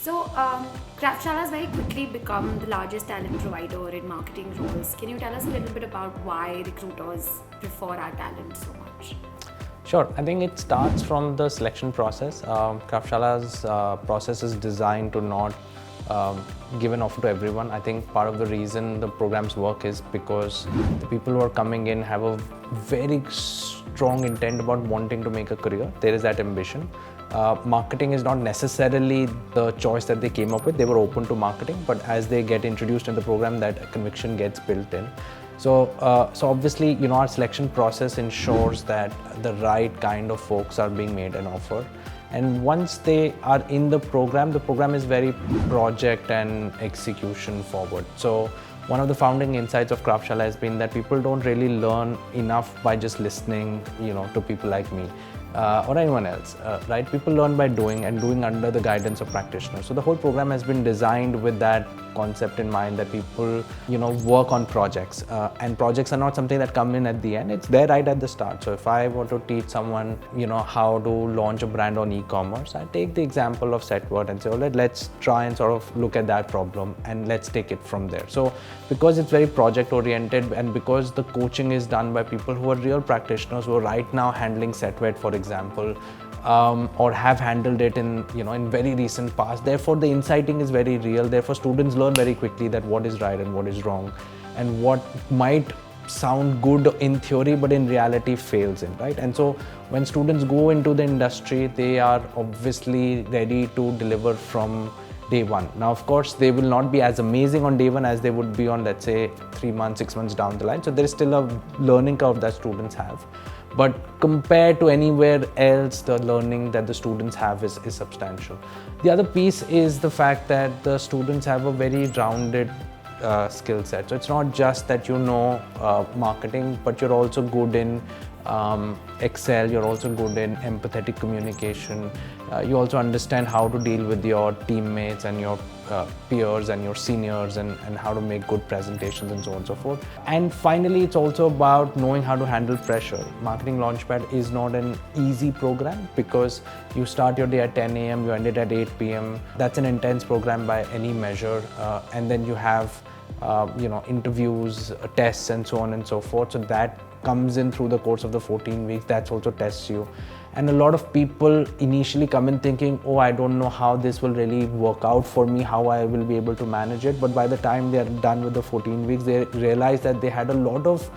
Kraftshala has very quickly become the largest talent provider in marketing roles. Can you tell us a little bit about why recruiters prefer our talent so much? Sure. I think it starts from the selection process. Kraftsala's process is designed to not give an offer to everyone. I think part of the reason the programs work is because the people who are coming in have a very strong intent about wanting to make a career. There is that ambition. Marketing is not necessarily the choice that they came up with. They were open to marketing, but as they get introduced in the program, that conviction gets built in. So obviously, our selection process ensures that the right kind of folks are being made an offer. And once they are in the program is very project and execution forward. So one of the founding insights of Kraftshala has been that people don't really learn enough by just listening, to people like me. Or anyone else, right? People learn by doing and doing under the guidance of practitioners. So the whole program has been designed with that concept in mind, that people, work on projects, and projects are not something that come in at the end. It's there right at the start. So if I want to teach someone, how to launch a brand on e-commerce, I take the example of SetWord and say, let's try and sort of look at that problem and let's take it from there. So because it's very project oriented and because the coaching is done by people who are real practitioners who are right now handling SetWord, for example, or have handled it in very recent past. Therefore, the inciting is very real. Therefore, students learn very quickly that what is right and what is wrong, and what might sound good in theory, but in reality fails in, right? And so when students go into the industry, they are obviously ready to deliver from day one. Now, of course, they will not be as amazing on day one as they would be on, let's say, 3 months, 6 months down the line. So there is still a learning curve that students have. But compared to anywhere else, the learning that the students have is substantial. The other piece is the fact that the students have a very rounded skill set. So it's not just that marketing, but you're also good in Excel, you're also good in empathetic communication. You also understand how to deal with your teammates and your peers and your seniors and how to make good presentations and so on and so forth. And finally, it's also about knowing how to handle pressure. Marketing Launchpad is not an easy program because you start your day at 10 a.m., you end it at 8 p.m. That's an intense program by any measure. And then you have interviews, tests, and so on and so forth. So that comes in through the course of the 14 weeks. That also tests you. And a lot of people initially come in thinking, I don't know how this will really work out for me, how I will be able to manage it. But by the time they are done with the 14 weeks, they realize that they had a lot of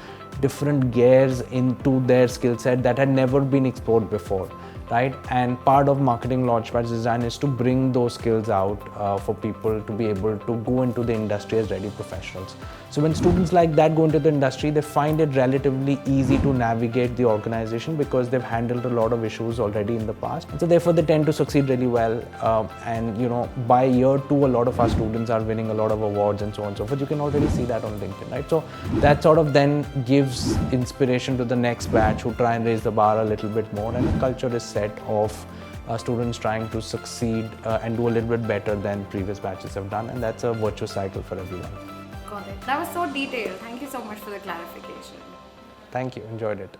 different gears into their skill set that had never been explored before. Right? And part of Marketing Launchpad's design is to bring those skills out for people to be able to go into the industry as ready professionals. So when students like that go into the industry, they find it relatively easy to navigate the organization because they've handled a lot of issues already in the past. And so therefore they tend to succeed really well. And by year 2, a lot of our students are winning a lot of awards and so on and so forth. You can already see that on LinkedIn, right? So that sort of then gives inspiration to the next batch who try and raise the bar a little bit more, and the culture is set of students trying to succeed and do a little bit better than previous batches have done, and that's a virtuous cycle for everyone. Got it. That was so detailed. Thank you so much for the clarification. Thank you. Enjoyed it.